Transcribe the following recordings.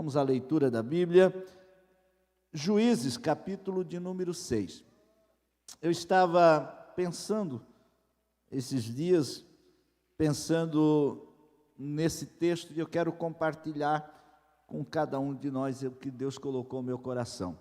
Vamos à leitura da Bíblia. Juízes, capítulo de número 6. Eu estava pensando, esses dias, nesse texto, e eu quero compartilhar com cada um de nós o que Deus colocou no meu coração.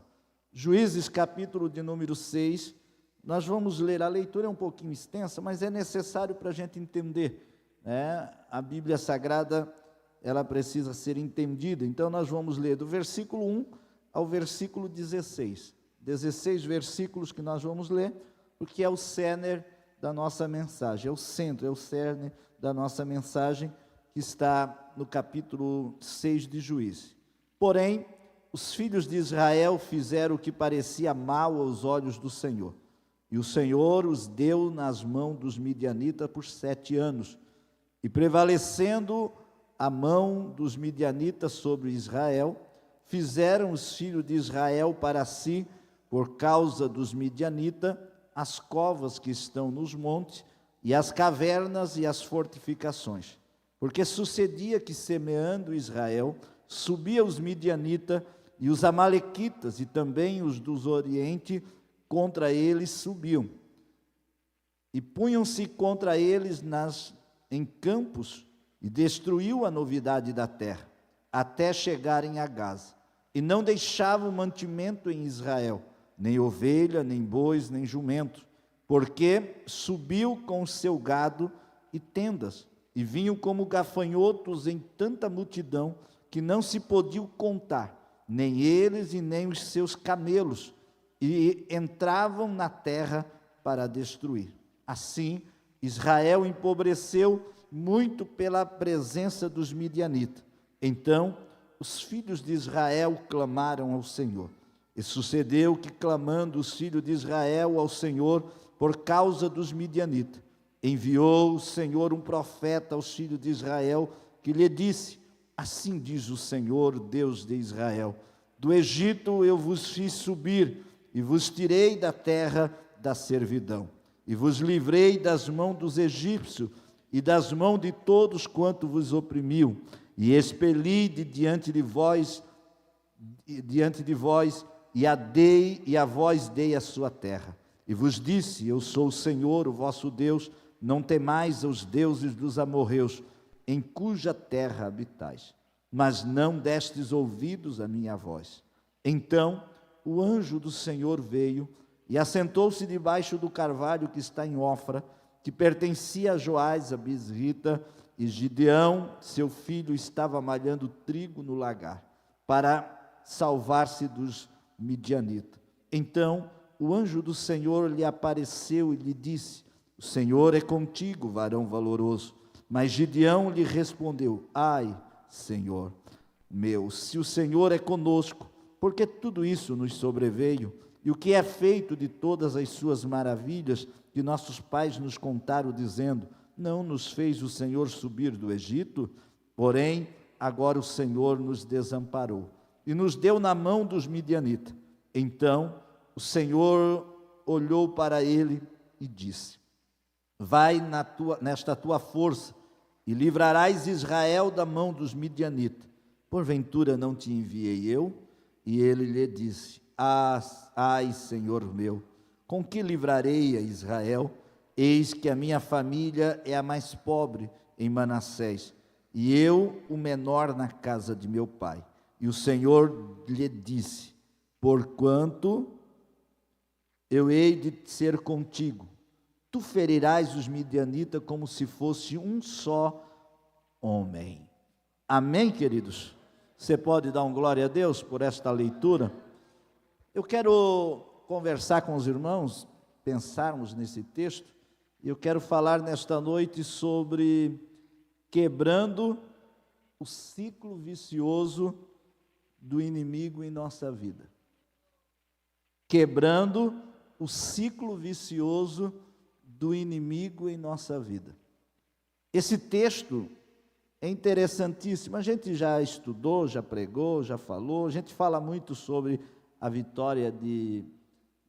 Juízes, capítulo de número 6, nós vamos ler, a leitura é um pouquinho extensa, mas é necessário para a gente entender, né? A Bíblia Sagrada, ela precisa ser entendida. Então nós vamos ler do versículo 1 ao versículo 16. 16 versículos que nós vamos ler, porque é o cerne da nossa mensagem, é o centro, é o cerne da nossa mensagem, que está no capítulo 6 de Juízes. Porém, os filhos de Israel fizeram o que parecia mal aos olhos do Senhor, e o Senhor os deu nas mãos dos midianitas por 7 anos, e prevalecendo a mão dos midianitas sobre Israel, fizeram os filhos de Israel para si, por causa dos midianitas, as covas que estão nos montes, e as cavernas e as fortificações. Porque sucedia que, semeando Israel, subia os midianitas e os amalequitas, e também os dos oriente, contra eles subiam. E punham-se contra eles em campos, e destruiu a novidade da terra, até chegarem a Gaza. E não deixavam mantimento em Israel, nem ovelha, nem bois, nem jumento, porque subiu com o seu gado e tendas, e vinham como gafanhotos em tanta multidão, que não se podiam contar, nem eles e nem os seus camelos, e entravam na terra para destruir. Assim, Israel empobreceu muito pela presença dos midianitas. Então, os filhos de Israel clamaram ao Senhor. E sucedeu que, clamando os filhos de Israel ao Senhor por causa dos midianitas, enviou o Senhor um profeta aos filhos de Israel, que lhe disse: assim diz o Senhor, Deus de Israel: do Egito eu vos fiz subir, e vos tirei da terra da servidão, e vos livrei das mãos dos egípcios, e das mãos de todos quanto vos oprimiam, e expeli de diante de vós, e a vós dei a sua terra. E vos disse: eu sou o Senhor, o vosso Deus, não temais os deuses dos amorreus, em cuja terra habitais. Mas não destes ouvidos à minha voz. Então o anjo do Senhor veio e assentou-se debaixo do carvalho que está em Ofra, que pertencia a Joás, a Bisrita, e Gideão, seu filho, estava malhando trigo no lagar, para salvar-se dos midianitas. Então o anjo do Senhor lhe apareceu e lhe disse: o Senhor é contigo, varão valoroso. Mas Gideão lhe respondeu: ai, Senhor meu, se o Senhor é conosco, porque tudo isso nos sobreveio? E o que é feito de todas as suas maravilhas que nossos pais nos contaram, dizendo: não nos fez o Senhor subir do Egito? Porém, agora o Senhor nos desamparou e nos deu na mão dos midianitas. Então o Senhor olhou para ele e disse: vai nesta tua força, e livrarás Israel da mão dos midianitas. Porventura não te enviei eu? E ele lhe disse: ai, Senhor meu, com que livrarei a Israel? Eis que a minha família é a mais pobre em Manassés, e eu o menor na casa de meu pai. E o Senhor lhe disse: porquanto eu hei de ser contigo, tu ferirás os midianitas como se fosse um só homem. Amém, queridos? Você pode dar um glória a Deus por esta leitura? Eu quero conversar com os irmãos, pensarmos nesse texto, e eu quero falar nesta noite sobre quebrando o ciclo vicioso do inimigo em nossa vida. Quebrando o ciclo vicioso do inimigo em nossa vida. Esse texto é interessantíssimo. A gente já estudou, já pregou, já falou. A gente fala muito sobre a vitória de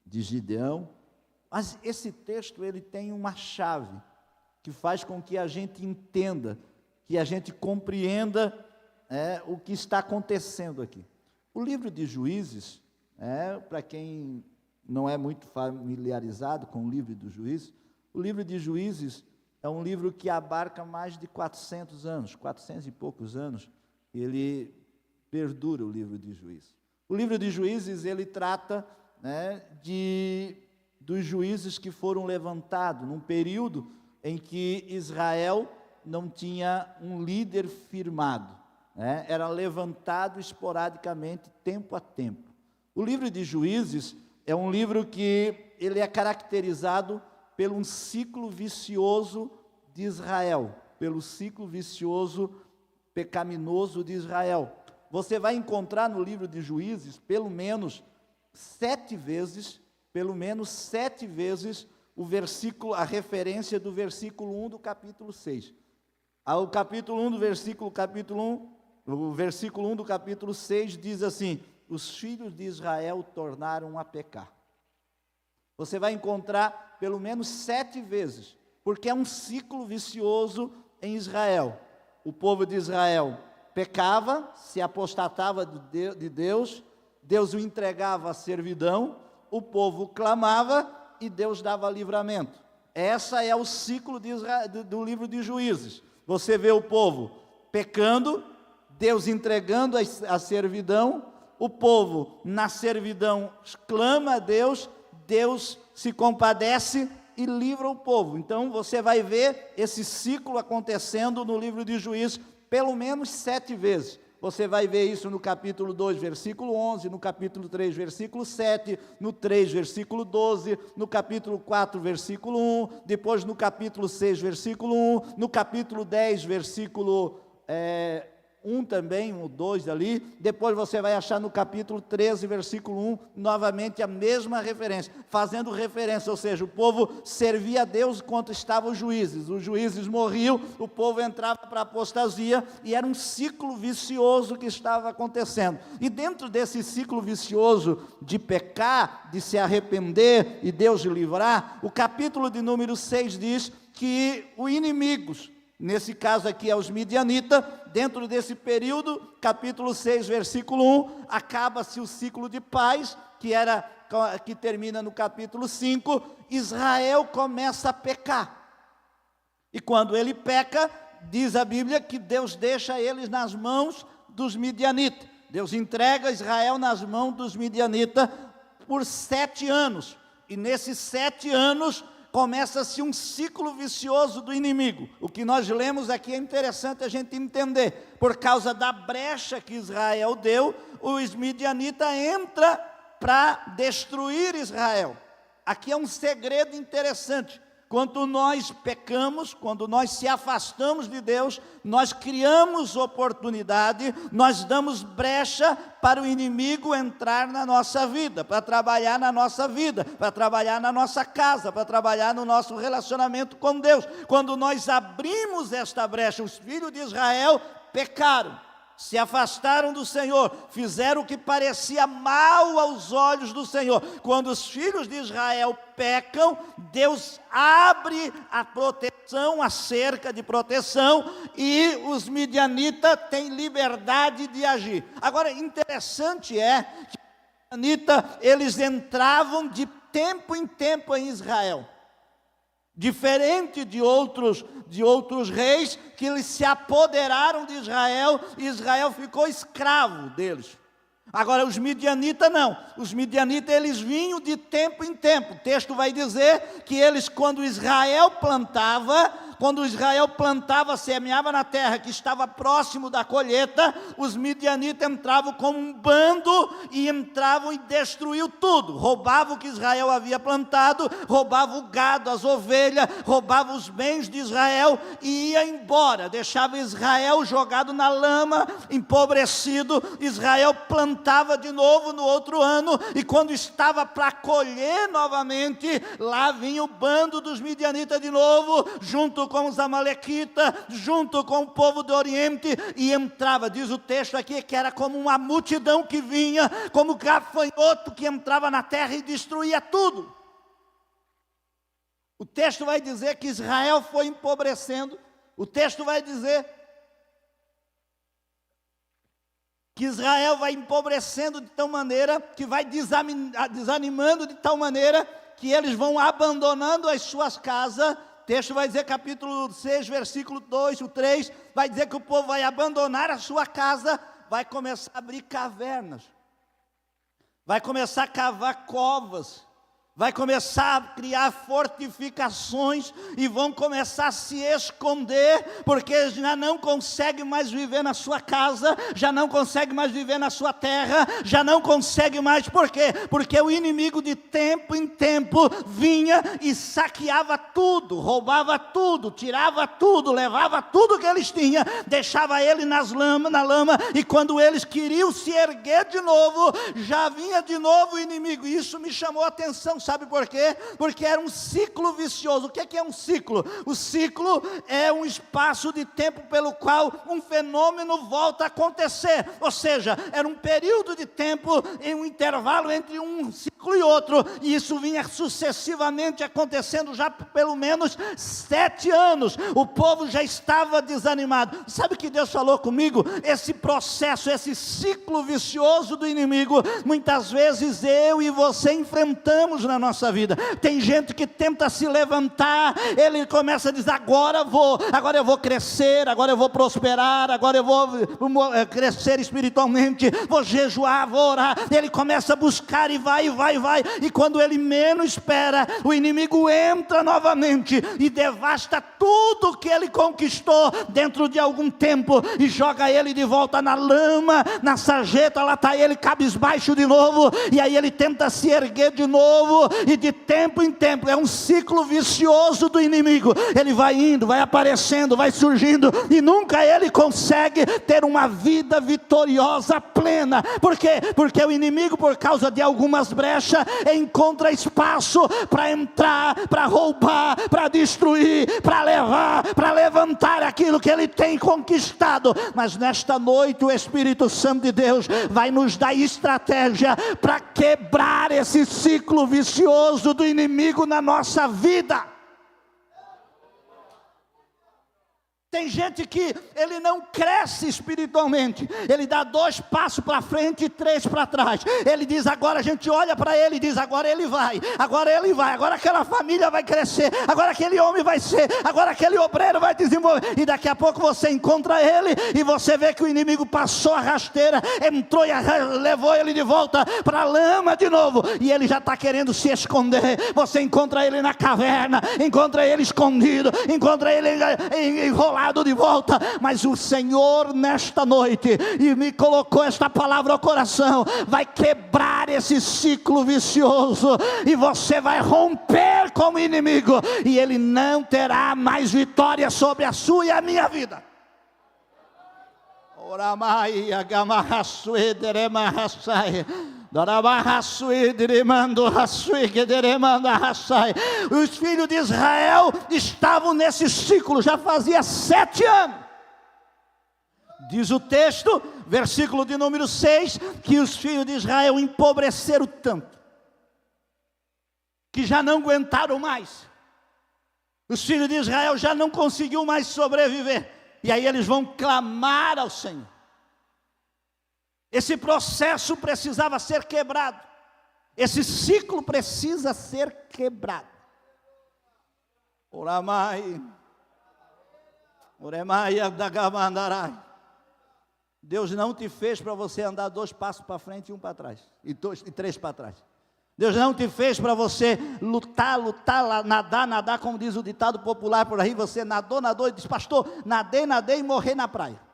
Gideão. Mas esse texto, ele tem uma chave que faz com que a gente entenda, que a gente compreenda o que está acontecendo aqui. O livro de Juízes, para quem não é muito familiarizado com o livro dos Juízes, o livro de Juízes é um livro que abarca mais de 400 anos, 400 e poucos anos, ele perdura o livro de Juízes. O livro de Juízes, ele trata dos juízes que foram levantados num período em que Israel não tinha um líder firmado, era levantado esporadicamente, tempo a tempo. O livro de Juízes é um livro que ele é caracterizado pelo ciclo vicioso de Israel, pelo ciclo vicioso pecaminoso de Israel. Você vai encontrar no livro de Juízes pelo menos 7 vezes a referência do versículo 1 do capítulo 6. O capítulo 1 do versículo 1, o versículo 1 do capítulo 6 diz assim: os filhos de Israel tornaram a pecar. Você vai encontrar pelo menos 7 vezes, porque é um ciclo vicioso em Israel. O povo de Israel pecava, se apostatava de Deus, Deus o entregava à servidão, o povo clamava e Deus dava livramento. Essa é o ciclo do livro de Juízes. Você vê o povo pecando, Deus entregando a servidão, o povo na servidão clama a Deus, Deus se compadece e livra o povo. Então você vai ver esse ciclo acontecendo no livro de Juízes pelo menos 7 vezes. Você vai ver isso no capítulo 2, versículo 11, no capítulo 3, versículo 7, no 3, versículo 12, no capítulo 4, versículo 1, depois no capítulo 6, versículo 1, no capítulo 10, versículo 1 também, o 2 ali, depois você vai achar no capítulo 13, versículo 1, novamente a mesma referência, fazendo referência, ou seja, o povo servia a Deus enquanto estavam os juízes morriam, o povo entrava para a apostasia, e era um ciclo vicioso que estava acontecendo, e dentro desse ciclo vicioso de pecar, de se arrepender, e Deus livrar, o capítulo de número 6 diz que os inimigos, nesse caso aqui é os midianitas, dentro desse período, capítulo 6, versículo 1, acaba-se o ciclo de paz, que termina no capítulo 5, Israel começa a pecar. E quando ele peca, diz a Bíblia que Deus deixa eles nas mãos dos midianitas. Deus entrega Israel nas mãos dos midianitas por 7 anos. E nesses 7 anos, começa-se um ciclo vicioso do inimigo. O que nós lemos aqui é interessante a gente entender. Por causa da brecha que Israel deu, os midianitas entram para destruir Israel. Aqui é um segredo interessante. Quando nós pecamos, quando nós se afastamos de Deus, nós criamos oportunidade, nós damos brecha para o inimigo entrar na nossa vida, para trabalhar na nossa vida, para trabalhar na nossa casa, para trabalhar no nosso relacionamento com Deus. Quando nós abrimos esta brecha, os filhos de Israel pecaram, se afastaram do Senhor, fizeram o que parecia mal aos olhos do Senhor. Quando os filhos de Israel pecam, Deus abre a proteção, a cerca de proteção, e os midianitas têm liberdade de agir. Agora, interessante é que os midianitas, eles entravam de tempo em tempo em Israel. Diferente de outros reis, que eles se apoderaram de Israel, e Israel ficou escravo deles. Agora os midianitas não, os midianitas eles vinham de tempo em tempo. O texto vai dizer que eles, quando Israel plantava, semeava na terra que estava próximo da colheita, os midianitas entravam como um bando e entravam e destruíam tudo, roubavam o que Israel havia plantado, roubavam o gado, as ovelhas, roubavam os bens de Israel e ia embora, deixava Israel jogado na lama, empobrecido. Israel plantava de novo no outro ano, e quando estava para colher novamente, lá vinha o bando dos midianitas de novo, junto com os amalequitas, junto com o povo do Oriente, e entrava, diz o texto aqui, que era como uma multidão que vinha, como gafanhoto que entrava na terra e destruía tudo. O texto vai dizer que Israel foi empobrecendo, o texto vai dizer que Israel vai empobrecendo de tal maneira, que vai desanimando de tal maneira, que eles vão abandonando as suas casas. O texto vai dizer, capítulo 6, versículo 2, o 3, vai dizer que o povo vai abandonar a sua casa, vai começar a abrir cavernas, vai começar a cavar covas, vai começar a criar fortificações e vão começar a se esconder, porque já não consegue mais viver na sua casa, já não consegue mais viver na sua terra, já não consegue mais. Por quê? Porque o inimigo de tempo em tempo vinha e saqueava tudo, roubava tudo, tirava tudo, levava tudo que eles tinham, deixava ele na lama, e quando eles queriam se erguer de novo, já vinha de novo o inimigo. E isso me chamou a atenção. Sabe por quê? Porque era um ciclo vicioso. O que é um ciclo? O ciclo é um espaço de tempo pelo qual um fenômeno volta a acontecer. Ou seja, era um período de tempo, em um intervalo entre um ciclo e outro, e isso vinha sucessivamente acontecendo já por pelo menos 7 anos. O povo já estava desanimado. Sabe o que Deus falou comigo? Esse processo, esse ciclo vicioso do inimigo, muitas vezes eu e você enfrentamos na nossa vida. Tem gente que tenta se levantar, ele começa a dizer, agora eu vou crescer, agora eu vou prosperar, agora eu vou crescer espiritualmente, vou jejuar, vou orar. Ele começa a buscar e vai, e quando ele menos espera, o inimigo entra novamente e devasta tudo que ele conquistou dentro de algum tempo, e joga ele de volta na lama, na sarjeta. Lá está ele cabisbaixo de novo, e aí ele tenta se erguer de novo, e de tempo em tempo, é um ciclo vicioso do inimigo. Ele vai indo, vai aparecendo, vai surgindo, e nunca ele consegue ter uma vida vitoriosa plena. Por quê? Porque o inimigo, por causa de algumas brechas, encontra espaço para entrar, para roubar, para destruir, para levar, para levantar aquilo que ele tem conquistado. Mas nesta noite o Espírito Santo de Deus vai nos dar estratégia para quebrar esse ciclo vicioso do inimigo na nossa vida. Tem gente que ele não cresce espiritualmente, ele dá 2 passos para frente e 3 para trás. Ele diz, agora a gente olha para ele e diz, agora ele vai, agora aquela família vai crescer, agora aquele homem vai ser, agora aquele obreiro vai desenvolver. E daqui a pouco você encontra ele e você vê que o inimigo passou a rasteira, entrou e levou ele de volta para a lama de novo, e ele já está querendo se esconder. Você encontra ele na caverna, encontra ele escondido, encontra ele enrolado de volta. Mas o Senhor nesta noite, e me colocou esta palavra ao coração, vai quebrar esse ciclo vicioso, e você vai romper com o inimigo, e ele não terá mais vitória sobre a sua e a minha vida. Os filhos de Israel estavam nesse ciclo já fazia 7 anos. Diz o texto, versículo de número 6, que os filhos de Israel empobreceram tanto, que já não aguentaram mais. Os filhos de Israel já não conseguiam mais sobreviver, e aí eles vão clamar ao Senhor. Esse processo precisava ser quebrado. Esse ciclo precisa ser quebrado. Deus não te fez para você andar 2 passos para frente e 1 para trás, e 3 para trás. Deus não te fez para você lutar, nadar, como diz o ditado popular por aí. Você nadou e diz, pastor, nadei e morri na praia.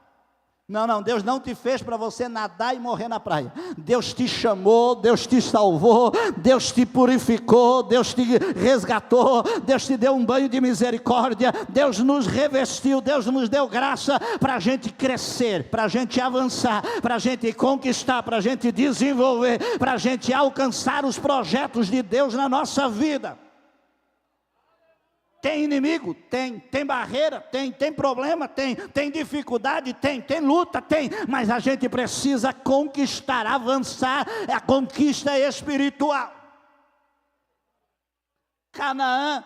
Não, Deus não te fez para você nadar e morrer na praia. Deus te chamou, Deus te salvou, Deus te purificou, Deus te resgatou, Deus te deu um banho de misericórdia, Deus nos revestiu, Deus nos deu graça para a gente crescer, para a gente avançar, para a gente conquistar, para a gente desenvolver, para a gente alcançar os projetos de Deus na nossa vida. Tem inimigo? Tem barreira? Tem problema? Tem dificuldade? Tem luta? Mas a gente precisa conquistar, avançar. A conquista é espiritual. Canaã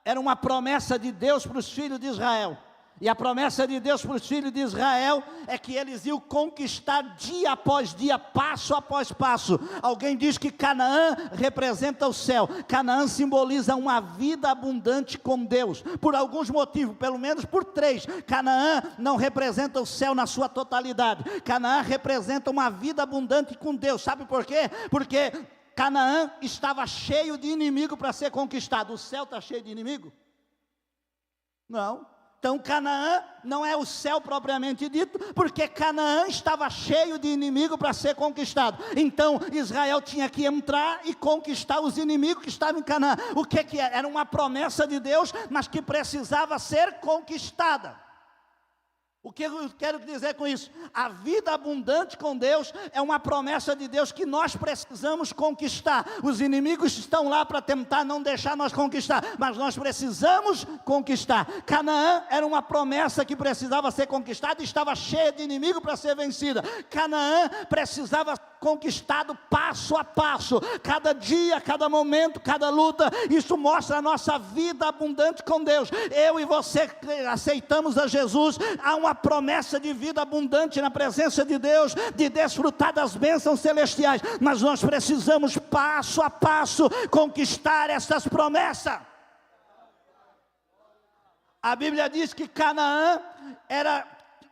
era uma promessa de Deus para os filhos de Israel. E a promessa de Deus para os filhos de Israel é que eles iam conquistar dia após dia, passo após passo. Alguém diz que Canaã representa o céu. Canaã simboliza uma vida abundante com Deus. Por alguns motivos, pelo menos por 3. Canaã não representa o céu na sua totalidade. Canaã representa uma vida abundante com Deus. Sabe por quê? Porque Canaã estava cheio de inimigo para ser conquistado. O céu está cheio de inimigo? Não. Então Canaã não é o céu propriamente dito, porque Canaã estava cheio de inimigo para ser conquistado. Então Israel tinha que entrar e conquistar os inimigos que estavam em Canaã. O que era? Era uma promessa de Deus, mas que precisava ser conquistada. O que eu quero dizer com isso? A vida abundante com Deus é uma promessa de Deus que nós precisamos conquistar. Os inimigos estão lá para tentar não deixar nós conquistar, mas nós precisamos conquistar. Canaã era uma promessa que precisava ser conquistada e estava cheia de inimigo para ser vencida. Canaã precisava ser conquistado passo a passo, cada dia, cada momento, cada luta. Isso mostra a nossa vida abundante com Deus. Eu e você aceitamos a Jesus, há uma promessa de vida abundante na presença de Deus, de desfrutar das bênçãos celestiais, mas nós precisamos passo a passo conquistar essas promessas. A Bíblia diz que Canaã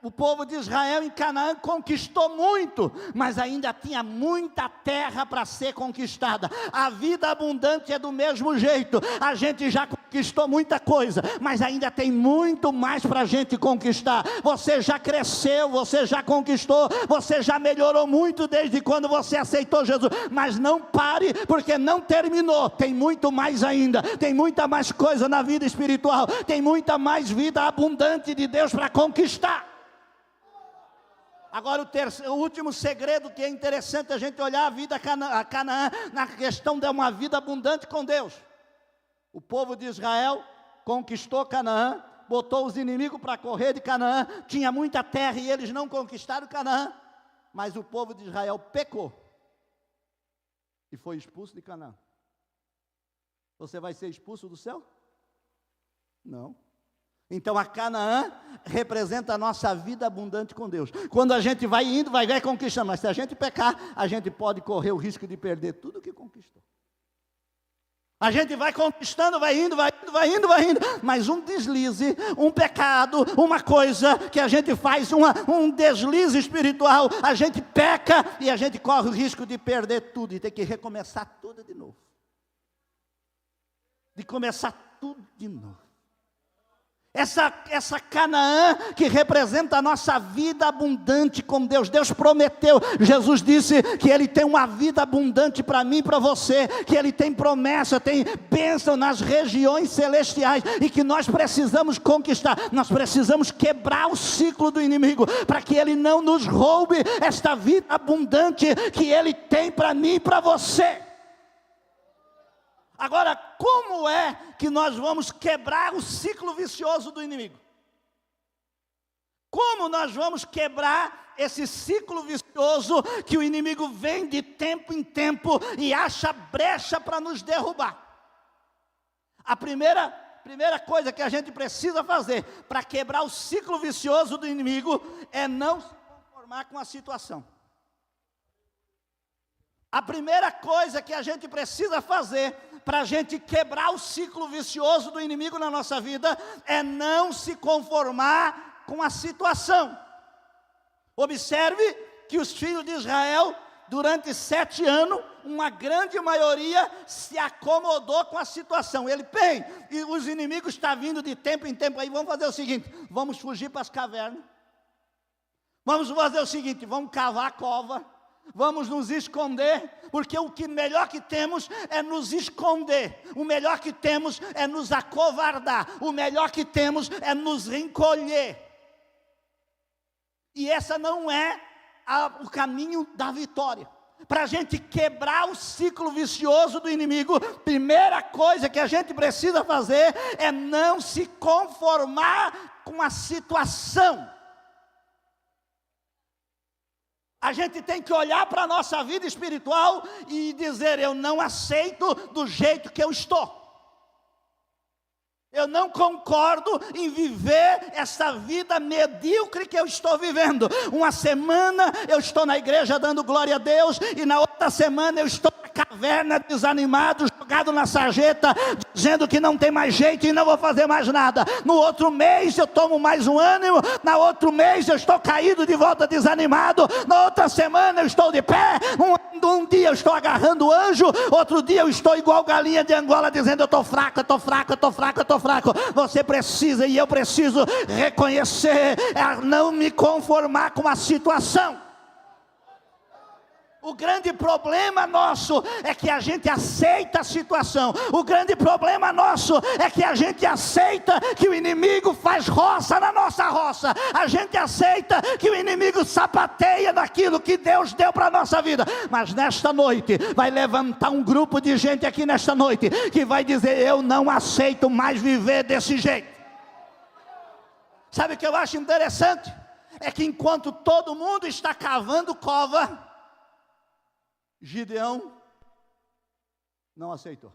o povo de Israel em Canaã conquistou muito, mas ainda tinha muita terra para ser conquistada. A vida abundante é do mesmo jeito. A gente já conquistou muita coisa, mas ainda tem muito mais para a gente conquistar. Você já cresceu, você já conquistou, você já melhorou muito desde quando você aceitou Jesus, mas não pare, porque não terminou. Tem muito mais ainda, tem muita mais coisa na vida espiritual, tem muita mais vida abundante de Deus para conquistar. Agora o último segredo que é interessante a gente olhar a Canaã na questão de uma vida abundante com Deus. O povo de Israel conquistou Canaã, botou os inimigos para correr de Canaã, tinha muita terra e eles não conquistaram Canaã, mas o povo de Israel pecou e foi expulso de Canaã. Você vai ser expulso do céu? Não. Então a Canaã representa a nossa vida abundante com Deus. Quando a gente vai indo, vai conquistando, mas se a gente pecar, a gente pode correr o risco de perder tudo que conquistou. A gente vai conquistando, vai indo, mas um deslize, um pecado, uma coisa que a gente faz, um deslize espiritual, a gente peca e a gente corre o risco de perder tudo e ter que recomeçar tudo de novo. De começar tudo de novo. Essa Canaã que representa a nossa vida abundante com Deus. Deus prometeu, Jesus disse que Ele tem uma vida abundante para mim e para você, que Ele tem promessa, tem bênção nas regiões celestiais, e que nós precisamos conquistar, nós precisamos quebrar o ciclo do inimigo, para que ele não nos roube esta vida abundante que Ele tem para mim e para você. Agora, como é que nós vamos quebrar o ciclo vicioso do inimigo? Como nós vamos quebrar esse ciclo vicioso que o inimigo vem de tempo em tempo e acha brecha para nos derrubar? A primeira coisa que a gente precisa fazer para quebrar o ciclo vicioso do inimigo é não se conformar com a situação. A primeira coisa que a gente precisa fazer para a gente quebrar o ciclo vicioso do inimigo na nossa vida é não se conformar com a situação. Observe que os filhos de Israel, durante 7 anos, uma grande maioria se acomodou com a situação. E os inimigos estão vindo de tempo em tempo aí, vamos fazer o seguinte, vamos fugir para as cavernas. Vamos fazer o seguinte, vamos cavar a cova. Vamos nos esconder, porque o que melhor que temos é nos esconder. O melhor que temos é nos acovardar. O melhor que temos é nos encolher. E essa não é o caminho da vitória. Para a gente quebrar o ciclo vicioso do inimigo, primeira coisa que a gente precisa fazer é não se conformar com a situação. A gente tem que olhar para a nossa vida espiritual e dizer, eu não aceito do jeito que eu estou. Eu não concordo em viver essa vida medíocre que eu estou vivendo. Uma semana eu estou na igreja dando glória a Deus, e na outra semana eu estou na caverna desanimado, jogado na sarjeta, dizendo que não tem mais jeito e não vou fazer mais nada. No outro mês eu tomo mais um ânimo, na outro mês eu estou caído de volta desanimado, na outra semana eu estou de pé, um dia eu estou agarrando o anjo, outro dia eu estou igual galinha de Angola, dizendo eu estou fraco, eu estou fraco, eu estou fraco, eu estou fraco. Você precisa e eu preciso reconhecer, não me conformar com a situação. O grande problema nosso é que a gente aceita a situação. O grande problema nosso é que a gente aceita que o inimigo faz roça na nossa roça. A gente aceita que o inimigo sapateia naquilo que Deus deu para a nossa vida. Mas nesta noite, vai levantar um grupo de gente aqui nesta noite, que vai dizer, eu não aceito mais viver desse jeito. Sabe o que eu acho interessante? É que enquanto todo mundo está cavando cova, Gideão não aceitou.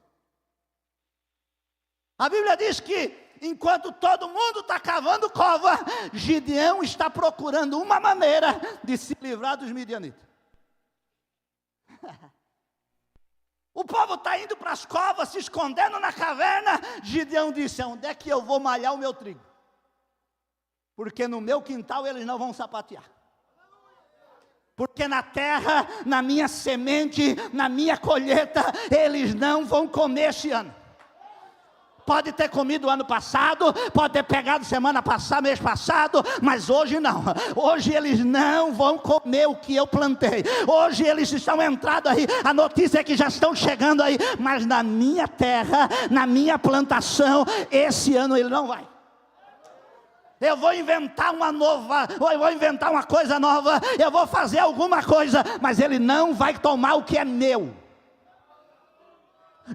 A Bíblia diz que enquanto todo mundo está cavando cova, Gideão está procurando uma maneira de se livrar dos midianitas. O povo está indo para as covas, se escondendo na caverna. Gideão disse, onde é que eu vou malhar o meu trigo? Porque no meu quintal eles não vão sapatear. Porque na terra, na minha semente, na minha colheita, eles não vão comer este ano. Pode ter comido ano passado, pode ter pegado semana passada, mês passado, mas hoje não. Hoje eles não vão comer o que eu plantei. Hoje eles estão entrando aí, a notícia é que já estão chegando aí, mas na minha terra, na minha plantação, esse ano ele não vai. Eu vou inventar uma coisa nova, eu vou fazer alguma coisa, mas ele não vai tomar o que é meu.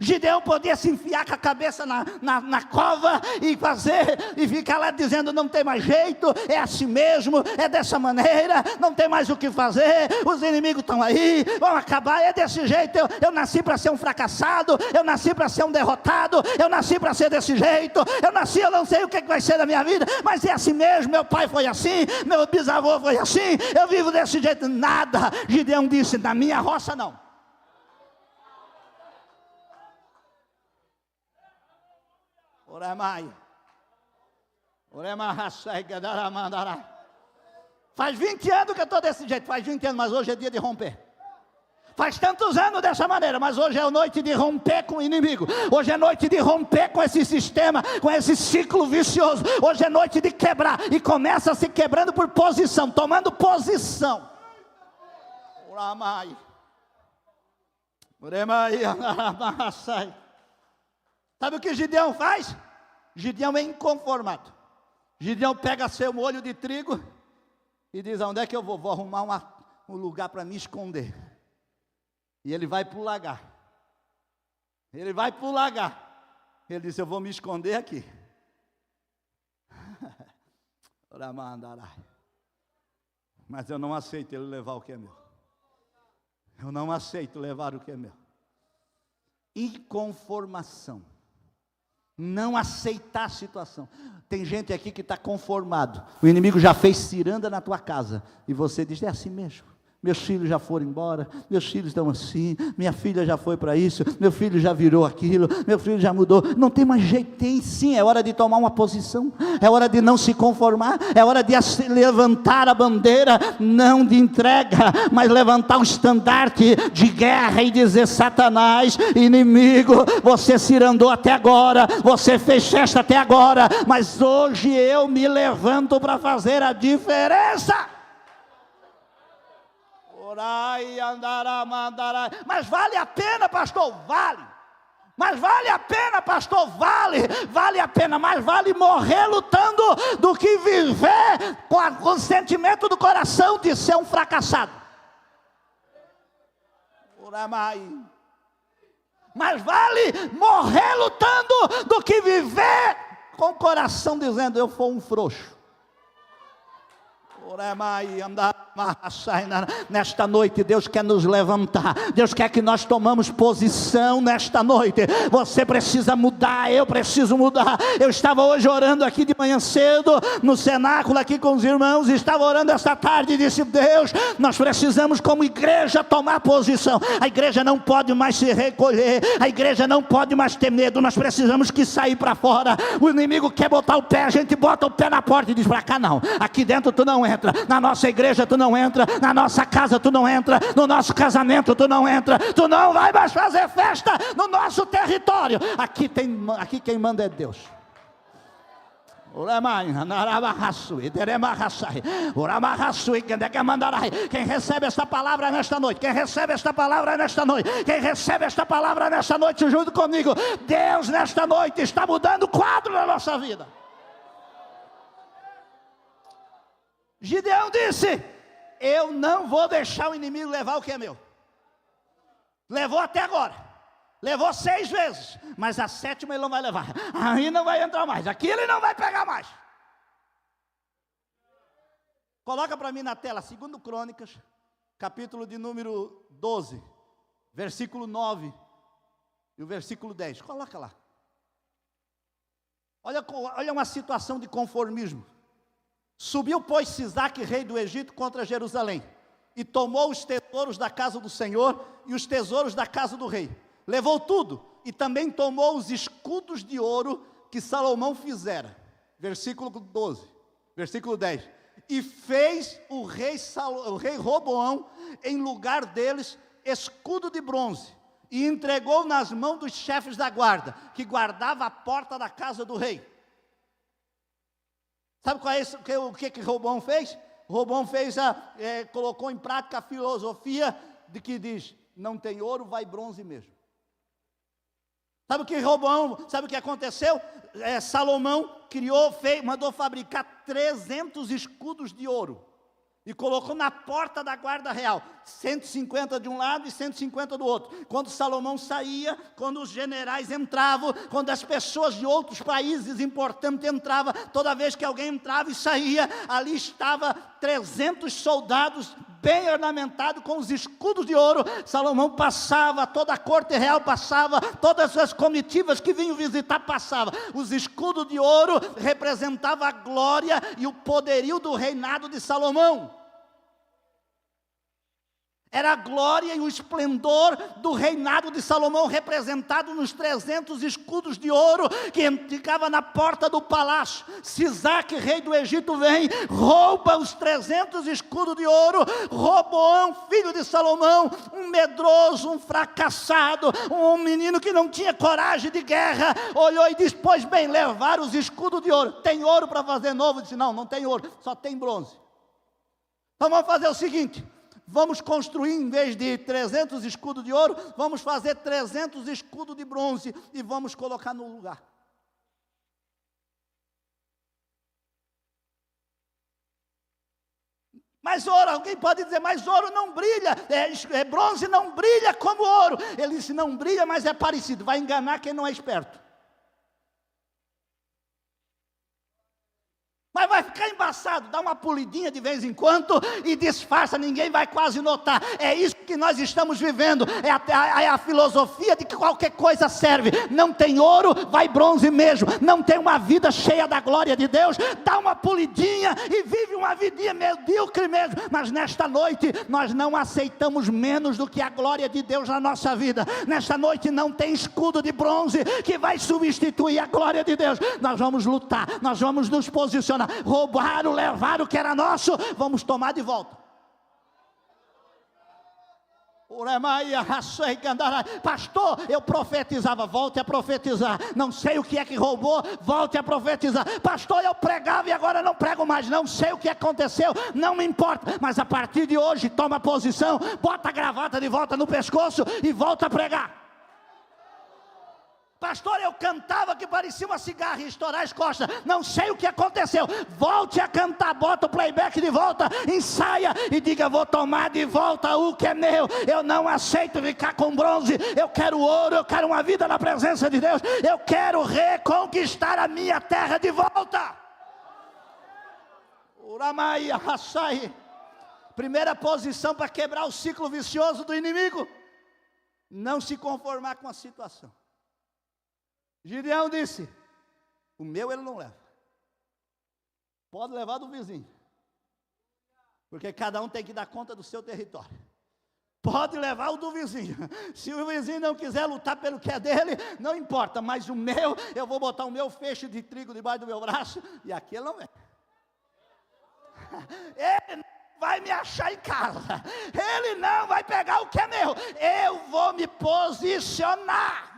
Gideão podia se enfiar com a cabeça na cova e ficar lá dizendo, não tem mais jeito, é assim mesmo, é dessa maneira, não tem mais o que fazer, os inimigos estão aí, vão acabar, é desse jeito, eu nasci para ser um fracassado, eu nasci para ser um derrotado, eu nasci para ser desse jeito, eu não sei o que vai ser da minha vida, mas é assim mesmo, meu pai foi assim, meu bisavô foi assim, eu vivo desse jeito. Nada. Gideão disse, na minha roça não. Faz 20 anos que eu estou desse jeito, faz 20 anos, mas hoje é dia de romper. Faz tantos anos dessa maneira, mas hoje é noite de romper com o inimigo. Hoje é noite de romper com esse sistema, com esse ciclo vicioso. Hoje é noite de quebrar, e começa se quebrando por posição, tomando posição. Sabe o que Gideão faz? Gideão é inconformado. Gideão pega seu molho de trigo e diz, onde é que eu vou? Vou arrumar um lugar para me esconder. E ele vai para o lagar. Ele vai para o lagar. Ele disse, eu vou me esconder aqui. Mas eu não aceito ele levar o que é meu. Eu não aceito levar o que é meu. Inconformação. Não aceitar a situação. Tem gente aqui que está conformado. O inimigo já fez ciranda na tua casa. E você diz, é assim mesmo. Meus filhos já foram embora, meus filhos estão assim, minha filha já foi para isso, meu filho já virou aquilo, meu filho já mudou. Não tem mais jeito, tem sim, é hora de tomar uma posição, é hora de não se conformar, é hora de levantar a bandeira, não de entrega, mas levantar o estandarte de guerra e dizer, Satanás, inimigo, você cirandou até agora, você fez festa até agora, mas hoje eu me levanto para fazer a diferença. Mas vale a pena, pastor? Vale. Mas vale a pena, pastor? Vale a pena, mas vale morrer lutando do que viver com o sentimento do coração de ser um fracassado. Mas vale morrer lutando do que viver com o coração dizendo, eu fui um frouxo. Andar. Nesta noite Deus quer nos levantar. Deus quer que nós tomamos posição nesta noite. Você precisa mudar, eu preciso mudar. Eu estava hoje orando aqui de manhã cedo no cenáculo aqui com os irmãos, estava orando esta tarde e disse: Deus, nós precisamos como igreja tomar posição. A igreja não pode mais se recolher, a igreja não pode mais ter medo. Nós precisamos que sair para fora. O inimigo quer botar o pé, a gente bota o pé na porta e diz: para cá não, aqui dentro tu não entra, na nossa igreja tu não entra, na nossa casa tu não entra, no nosso casamento tu não entra, tu não vai mais fazer festa no nosso território. Aqui quem manda é Deus. Quem recebe esta palavra nesta noite, quem recebe esta palavra nesta noite, quem recebe esta palavra nesta noite junto comigo, Deus nesta noite está mudando o quadro na nossa vida. Gideão disse: eu não vou deixar o inimigo levar o que é meu. Levou até agora. Levou 6 vezes, mas a 7ª ele não vai levar. Aí não vai entrar mais, aqui ele não vai pegar mais. Coloca para mim na tela, 2 Crônicas, capítulo de número 12, versículo 9 e o versículo 10. Coloca lá. Olha uma situação de conformismo. Subiu, pois, Sisaque, rei do Egito, contra Jerusalém, e tomou os tesouros da casa do Senhor e os tesouros da casa do rei. Levou tudo, e também tomou os escudos de ouro que Salomão fizera. Versículo 12, versículo 10. E fez o rei Roboão, em lugar deles, escudo de bronze, e entregou nas mãos dos chefes da guarda, que guardava a porta da casa do rei. Sabe o que Roboão fez? Roboão colocou em prática a filosofia de que diz: não tem ouro, vai bronze mesmo. Sabe o que aconteceu? Salomão mandou fabricar 300 escudos de ouro e colocou na porta da guarda real, 150 de um lado e 150 do outro. Quando Salomão saía, quando os generais entravam, quando as pessoas de outros países importantes entravam, toda vez que alguém entrava e saía, ali estava 300 soldados bem ornamentados com os escudos de ouro. Salomão passava, toda a corte real passava, todas as comitivas que vinham visitar passavam. Os escudos de ouro representavam a glória e o poderio do reinado de Salomão. Era a glória e o esplendor do reinado de Salomão, representado nos 300 escudos de ouro que ficava na porta do palácio. Sisaque, rei do Egito, vem, rouba os 300 escudos de ouro. Roboão, filho de Salomão, um medroso, um fracassado, um menino que não tinha coragem de guerra, olhou e disse: pois bem, levar os escudos de ouro. Tem ouro para fazer novo? Disse: não tem ouro, só tem bronze. Então vamos fazer o seguinte: vamos construir, em vez de 300 escudos de ouro, vamos fazer 300 escudos de bronze e vamos colocar no lugar. Mas ouro, alguém pode dizer: mas ouro não brilha, bronze não brilha como ouro. Ele disse: não brilha, mas é parecido. Vai enganar quem não é esperto. Mas vai ficar embaçado, dá uma polidinha de vez em quando e disfarça, ninguém vai quase notar. É isso que nós estamos vivendo, é a filosofia de que qualquer coisa serve. Não tem ouro, vai bronze mesmo. Não tem uma vida cheia da glória de Deus, dá uma polidinha e vive uma vidinha medíocre mesmo. Mas nesta noite nós não aceitamos menos do que a glória de Deus na nossa vida. Nesta noite não tem escudo de bronze que vai substituir a glória de Deus. Nós vamos lutar, nós vamos nos posicionar. Roubaram, levaram o que era nosso, vamos tomar de volta. Pastor, eu profetizava, volte a profetizar. Não sei o que é que roubou, volte a profetizar. Pastor, eu pregava e agora não prego mais. Não sei o que aconteceu, não me importa. Mas a partir de hoje, toma posição, bota a gravata de volta no pescoço e volta a pregar. Pastor, eu cantava que parecia uma cigarra e estourar as costas. Não sei o que aconteceu. Volte a cantar, bota o playback de volta, ensaia e diga: vou tomar de volta o que é meu. Eu não aceito ficar com bronze. Eu quero ouro, eu quero uma vida na presença de Deus. Eu quero reconquistar a minha terra de volta. Primeira posição para quebrar o ciclo vicioso do inimigo: não se conformar com a situação. Gideão disse: o meu ele não leva, pode levar do vizinho, porque cada um tem que dar conta do seu território. Pode levar o do vizinho, se o vizinho não quiser lutar pelo que é dele, não importa, mas o meu, eu vou botar o meu feixe de trigo debaixo do meu braço, e aquele não é. Ele não vai me achar em casa, ele não vai pegar o que é meu, eu vou me posicionar.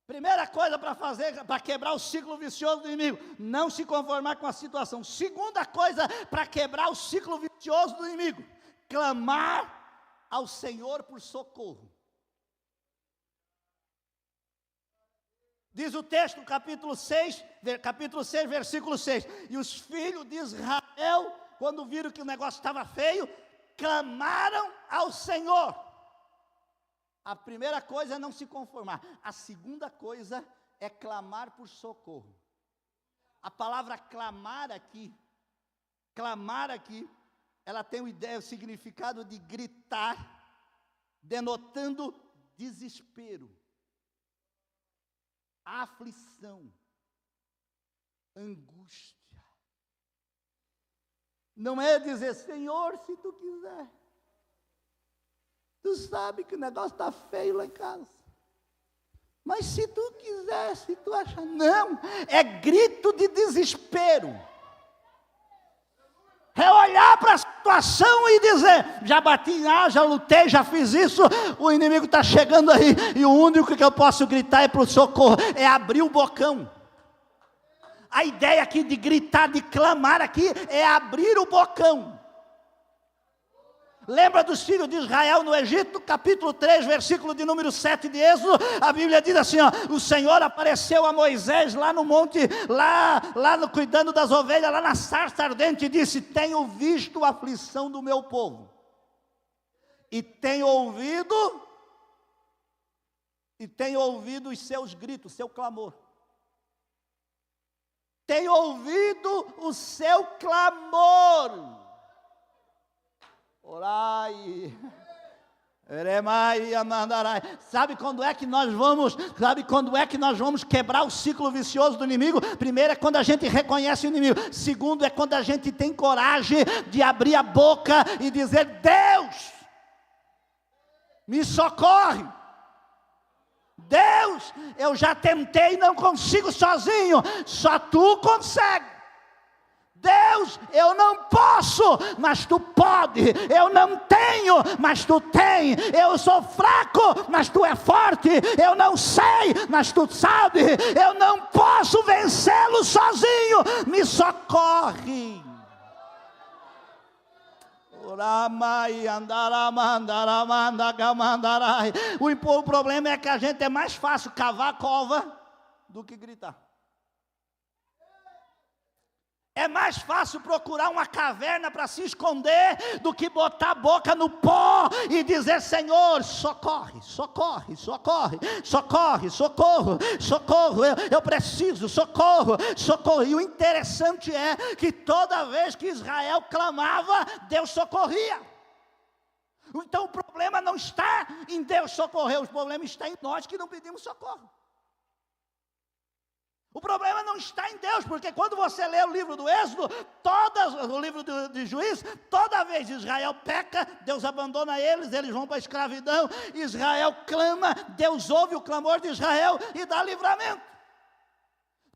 Primeira coisa para fazer, para quebrar o ciclo vicioso do inimigo: não se conformar com a situação. Segunda coisa para quebrar o ciclo vicioso do inimigo: clamar ao Senhor por socorro. Diz o texto, capítulo 6, versículo 6: e os filhos de Israel, quando viram que o negócio estava feio, clamaram ao Senhor. A primeira coisa é não se conformar. A segunda coisa é clamar por socorro. A palavra clamar aqui, ela tem o significado de gritar, denotando desespero, aflição, angústia. Não é dizer: Senhor, se tu quiser. Tu sabe que o negócio está feio lá em casa. Mas se tu quiser, se tu achar. Não, é grito de desespero. É olhar para a situação e dizer: já bati em ar, já lutei, já fiz isso, o inimigo está chegando aí, e o único que eu posso gritar é para o socorro, é abrir o bocão. A ideia aqui de gritar, de clamar aqui, é abrir o bocão. Lembra dos filhos de Israel no Egito, capítulo 3, versículo de número 7 de Êxodo? A Bíblia diz assim, ó: o Senhor apareceu a Moisés lá no monte, cuidando das ovelhas, lá na sarça ardente, e disse: tenho visto a aflição do meu povo, e tenho ouvido os seus gritos, seu clamor. Tenho ouvido o seu clamor. Orai, sabe quando é que nós vamos quebrar o ciclo vicioso do inimigo? Primeiro é quando a gente reconhece o inimigo. Segundo é quando a gente tem coragem de abrir a boca e dizer: Deus, me socorre. Deus, eu já tentei e não consigo sozinho, só tu consegue. Deus, eu não posso, mas tu pode. Eu não tenho, mas tu tem. Eu sou fraco, mas tu é forte. Eu não sei, mas tu sabe. Eu não posso vencê-lo sozinho. Me socorre. O problema é que a gente é mais fácil cavar a cova do que gritar. É mais fácil procurar uma caverna para se esconder do que botar a boca no pó e dizer: Senhor, socorre, socorre, socorre, socorre, socorro, socorro, eu preciso, socorro, socorro. E o interessante é que toda vez que Israel clamava, Deus socorria. Então o problema não está em Deus socorrer, o problema está em nós que não pedimos socorro. O problema não está em Deus, porque quando você lê o livro do Êxodo, o livro de Juízes, toda vez Israel peca, Deus abandona eles, eles vão para a escravidão. Israel clama, Deus ouve o clamor de Israel e dá livramento.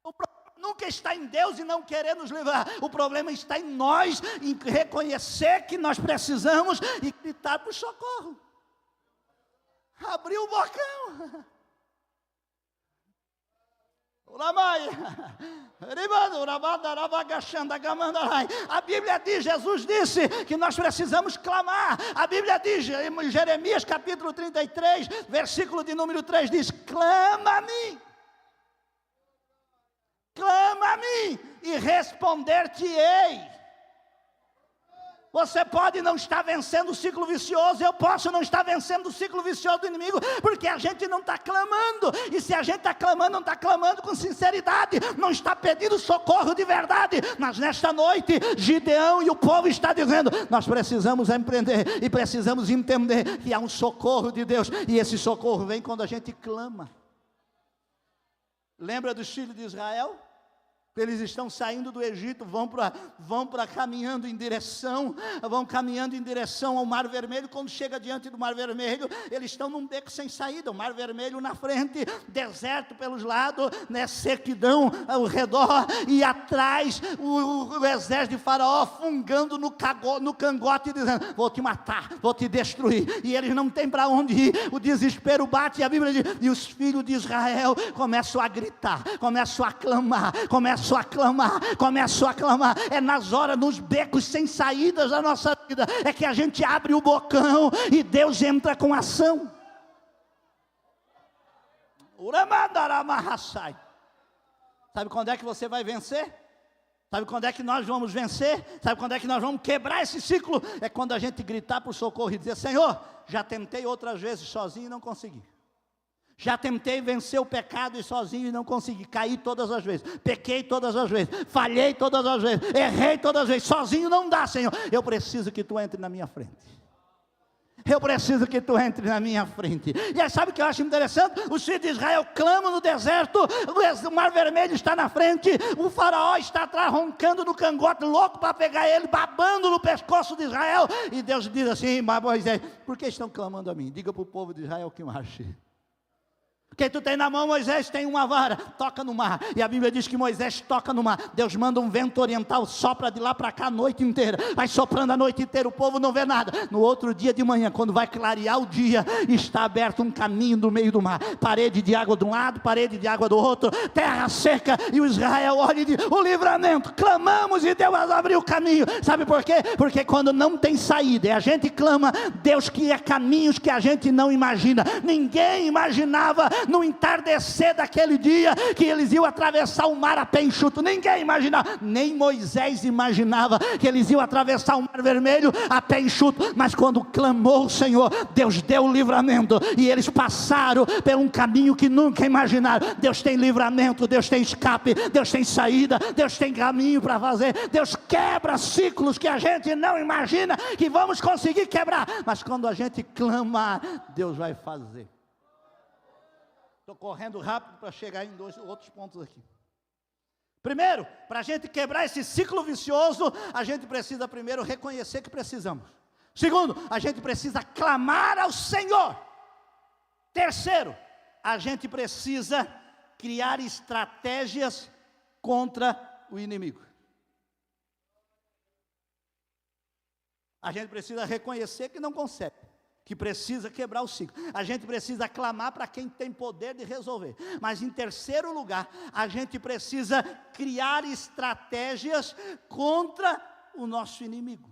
O problema nunca está em Deus e não querer nos livrar. O problema está em nós, em reconhecer que nós precisamos e gritar por socorro. Abrir o bocão. A Bíblia diz, Jesus disse que nós precisamos clamar. A Bíblia diz, em Jeremias capítulo 33, versículo de número 3, diz: clama a mim, e responder-te-ei. Você pode não estar vencendo o ciclo vicioso, eu posso não estar vencendo o ciclo vicioso do inimigo, porque a gente não está clamando, e se a gente está clamando, não está clamando com sinceridade, não está pedindo socorro de verdade. Mas nesta noite, Gideão e o povo está dizendo, nós precisamos empreender, e precisamos entender que há um socorro de Deus, e esse socorro vem quando a gente clama. Lembra dos filhos de Israel? Eles estão saindo do Egito, vão caminhando em direção ao Mar Vermelho. Quando chega diante do Mar Vermelho, eles estão num beco sem saída, o Mar Vermelho na frente, deserto pelos lados, né, sequidão ao redor, e atrás o exército de Faraó fungando no cangote, dizendo, vou te matar, vou te destruir, e eles não têm para onde ir, o desespero bate, e a Bíblia diz, e os filhos de Israel começam a gritar, começam a clamar, é nas horas, nos becos sem saídas da nossa vida, é que a gente abre o bocão e Deus entra com ação. Sabe quando é que você vai vencer? Sabe quando é que nós vamos vencer? Sabe quando é que nós vamos quebrar esse ciclo? É quando a gente gritar por socorro e dizer, Senhor, já tentei outras vezes sozinho e não consegui. Já tentei vencer o pecado e sozinho e não consegui, caí todas as vezes, pequei todas as vezes, falhei todas as vezes, errei todas as vezes, sozinho não dá, Senhor, eu preciso que Tu entre na minha frente. Eu preciso que Tu entre na minha frente. E aí sabe o que eu acho interessante? Os filhos de Israel clamam no deserto, o Mar Vermelho está na frente, o Faraó está atrás roncando no cangote, louco para pegar ele, babando no pescoço de Israel, e Deus diz assim, mas Moisés, por que estão clamando a mim? Diga para o povo de Israel que marche. Que tu tem na mão, Moisés, tem uma vara, toca no mar, e a Bíblia diz que Moisés toca no mar, Deus manda um vento oriental, sopra de lá para cá a noite inteira, vai soprando a noite inteira, o povo não vê nada, no outro dia de manhã, quando vai clarear o dia, está aberto um caminho no meio do mar, parede de água de um lado, parede de água do outro, terra seca, e o Israel olha e diz, o livramento, clamamos e Deus abriu o caminho. Sabe por quê? Porque quando não tem saída, e a gente clama, Deus cria caminhos que a gente não imagina. Ninguém imaginava no entardecer daquele dia que eles iam atravessar o mar a pé enxuto. Ninguém imaginava, nem Moisés imaginava que eles iam atravessar o Mar Vermelho a pé enxuto, mas quando clamou o Senhor, Deus deu o livramento, e eles passaram por um caminho que nunca imaginaram. Deus tem livramento, Deus tem escape, Deus tem saída, Deus tem caminho para fazer. Deus quebra ciclos que a gente não imagina que vamos conseguir quebrar, mas quando a gente clama, Deus vai fazer. Estou correndo rápido para chegar em dois outros pontos aqui. Primeiro, para a gente quebrar esse ciclo vicioso, a gente precisa primeiro reconhecer que precisamos. Segundo, a gente precisa clamar ao Senhor. Terceiro, a gente precisa criar estratégias contra o inimigo. A gente precisa reconhecer que não consegue, que precisa quebrar o ciclo. A gente precisa clamar para quem tem poder de resolver. Mas em terceiro lugar, a gente precisa criar estratégias contra o nosso inimigo.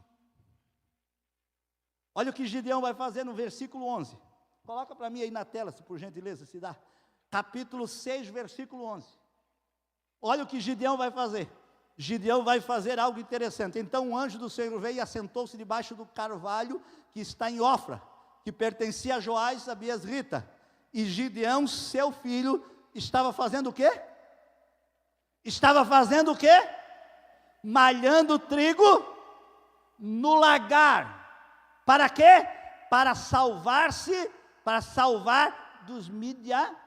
Olha o que Gideão vai fazer no versículo 11. Coloca para mim aí na tela, se por gentileza se dá. Capítulo 6, versículo 11. Olha o que Gideão vai fazer. Gideão vai fazer algo interessante. Então o anjo do Senhor veio e assentou-se debaixo do carvalho que está em Ofra, que pertencia a Joás, a Biesrita. E Gideão, seu filho, estava fazendo o quê? Estava fazendo o quê? Malhando trigo no lagar. Para quê? Para salvar dos midianitas.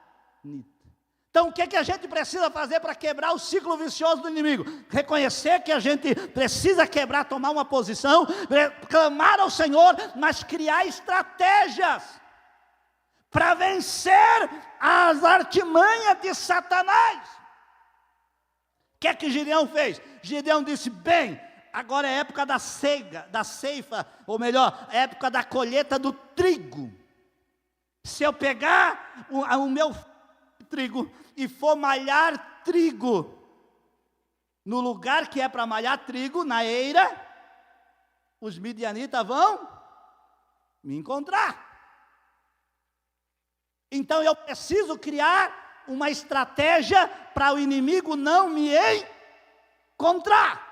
Então o que a gente precisa fazer para quebrar o ciclo vicioso do inimigo? Reconhecer que a gente precisa quebrar, tomar uma posição, clamar ao Senhor, mas criar estratégias para vencer as artimanhas de Satanás. O que Gideão fez? Gideão disse, bem, agora é época da ceifa, ou melhor, é época da colheita do trigo. Se eu pegar o meu trigo e for malhar trigo no lugar que é para malhar trigo, na eira, os midianitas vão me encontrar. Então eu preciso criar uma estratégia para o inimigo não me encontrar.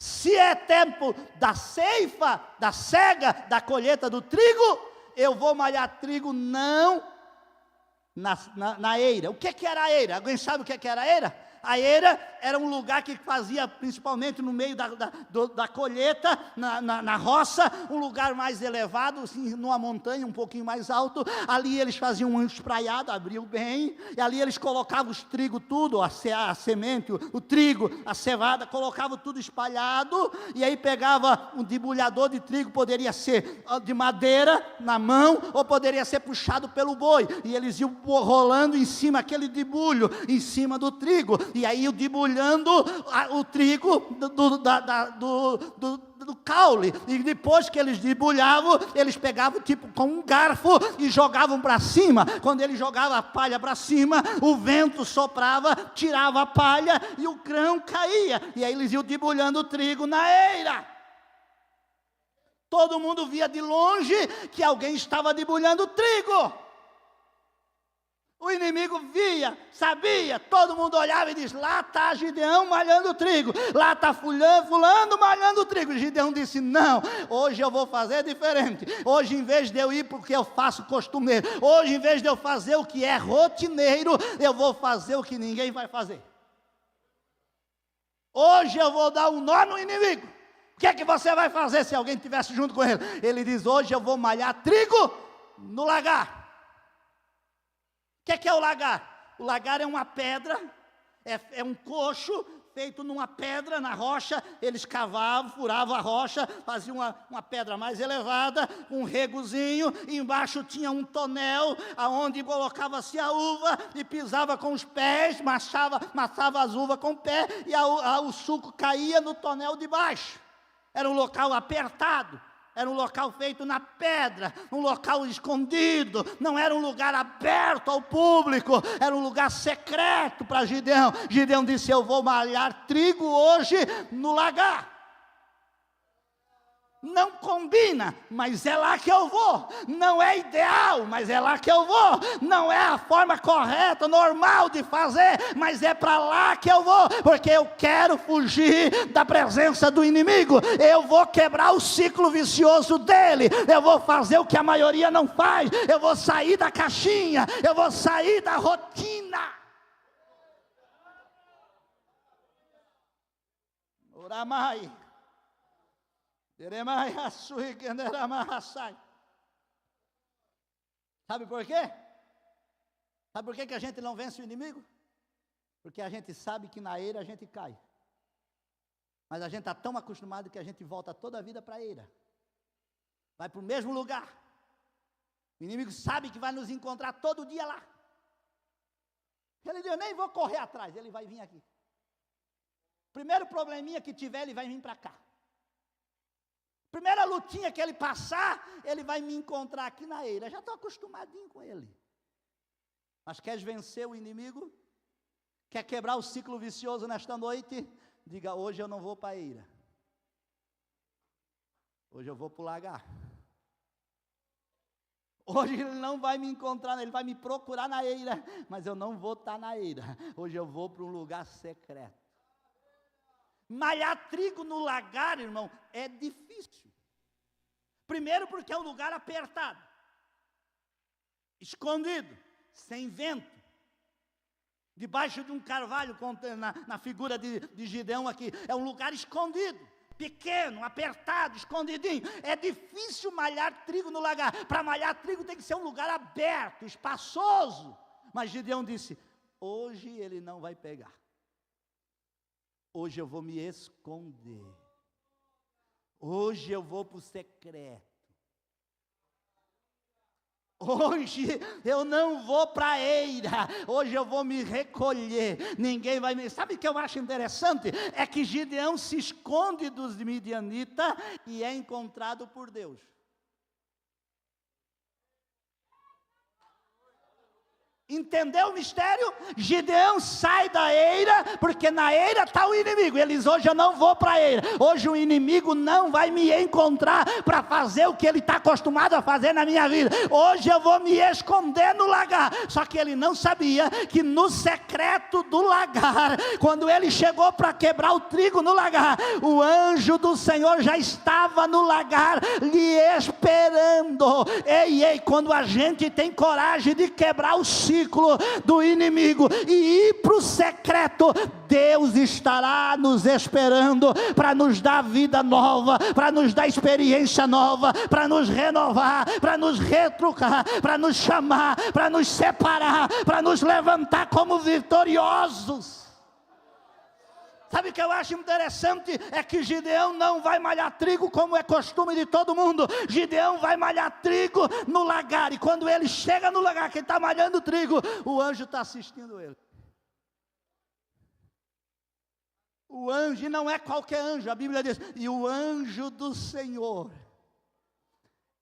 Se é tempo da ceifa, da cega, da colheita do trigo, eu vou malhar trigo não na eira. O que era a eira? Alguém sabe o que era a eira? A eira era um lugar que fazia, principalmente no meio da colheita, na roça, um lugar mais elevado, assim, numa montanha um pouquinho mais alto. Ali eles faziam um espraiado, abriam bem, e ali eles colocavam os trigo tudo, a semente, o trigo, a cevada, colocavam tudo espalhado, e aí pegava um debulhador de trigo, poderia ser de madeira, na mão, ou poderia ser puxado pelo boi, e eles iam rolando em cima, aquele debulho, em cima do trigo, e aí debulhando o trigo do caule, e depois que eles debulhavam, eles pegavam tipo com um garfo e jogavam para cima. Quando ele jogava a palha para cima, o vento soprava, tirava a palha e o grão caía, e aí eles iam debulhando o trigo na eira. Todo mundo via de longe que alguém estava debulhando o trigo. O inimigo via, sabia, todo mundo olhava e disse: lá está Gideão malhando o trigo, lá está fulano malhando o trigo. Gideão disse: não, hoje eu vou fazer diferente. Hoje, em vez de eu ir porque eu faço costumeiro, hoje, em vez de eu fazer o que é rotineiro, eu vou fazer o que ninguém vai fazer. Hoje eu vou dar um nó no inimigo. O que é que você vai fazer se alguém estivesse junto com ele? Ele diz: hoje eu vou malhar trigo no lagar. O que é o lagar? O lagar é uma pedra, é um coxo feito numa pedra, na rocha. Eles cavavam, furavam a rocha, faziam uma pedra mais elevada, um regozinho, e embaixo tinha um tonel, aonde colocava-se a uva, e pisava com os pés, massava as uvas com o pé, e o suco caía no tonel de baixo. Era um local apertado. Era um local feito na pedra, um local escondido, não era um lugar aberto ao público, era um lugar secreto para Gideão. Gideão disse: eu vou malhar trigo hoje no lagar. Não combina, mas é lá que eu vou. Não é ideal, mas é lá que eu vou. Não é a forma correta, normal de fazer, mas é para lá que eu vou, porque eu quero fugir da presença do inimigo. Eu vou quebrar o ciclo vicioso dele. Eu vou fazer o que a maioria não faz. Eu vou sair da caixinha. Eu vou sair da rotina. Oramai. Sabe por quê? Sabe por que a gente não vence o inimigo? Porque a gente sabe que na eira a gente cai. Mas a gente está tão acostumado que a gente volta toda a vida para a eira. Vai para o mesmo lugar. O inimigo sabe que vai nos encontrar todo dia lá. Ele diz: eu nem vou correr atrás, ele vai vir aqui. Primeiro probleminha que tiver, ele vai vir para cá. Primeira lutinha que ele passar, ele vai me encontrar aqui na eira. Já estou acostumadinho com ele. Mas queres vencer o inimigo? Quer quebrar o ciclo vicioso nesta noite? Diga: hoje eu não vou para a eira. Hoje eu vou para o lagar. Hoje ele não vai me encontrar, ele vai me procurar na eira, mas eu não vou estar na eira. Hoje eu vou para um lugar secreto. Malhar trigo no lagar, irmão, é difícil. Primeiro porque é um lugar apertado, escondido, sem vento, debaixo de um carvalho, na figura de Gideão aqui. É um lugar escondido, pequeno, apertado, escondidinho. É difícil malhar trigo no lagar. Para malhar trigo tem que ser um lugar aberto, espaçoso. Mas Gideão disse: hoje ele não vai pegar. Hoje eu vou me esconder. Hoje eu vou para o secreto. Hoje eu não vou para a eira. Hoje eu vou me recolher. Ninguém vai me... Sabe o que eu acho interessante? É que Gideão se esconde dos midianitas e é encontrado por Deus. Entendeu o mistério? Gideão sai da eira, porque na eira está o inimigo. Ele diz: hoje eu não vou para a eira, hoje o inimigo não vai me encontrar para fazer o que ele está acostumado a fazer na minha vida. Hoje eu vou me esconder no lagar. Só que ele não sabia que no secreto do lagar, quando ele chegou para quebrar o trigo no lagar, o anjo do Senhor já estava no lagar lhe esperando. Ei, quando a gente tem coragem de quebrar o ciclo do inimigo e ir para o secreto, Deus estará nos esperando para nos dar vida nova, para nos dar experiência nova, para nos renovar, para nos retrucar, para nos chamar, para nos separar, para nos levantar como vitoriosos. Sabe o que eu acho interessante? É que Gideão não vai malhar trigo como é costume de todo mundo. Gideão vai malhar trigo no lagar. E quando ele chega no lagar que ele está malhando trigo, o anjo está assistindo ele. O anjo, e não é qualquer anjo, a Bíblia diz: e o anjo do Senhor.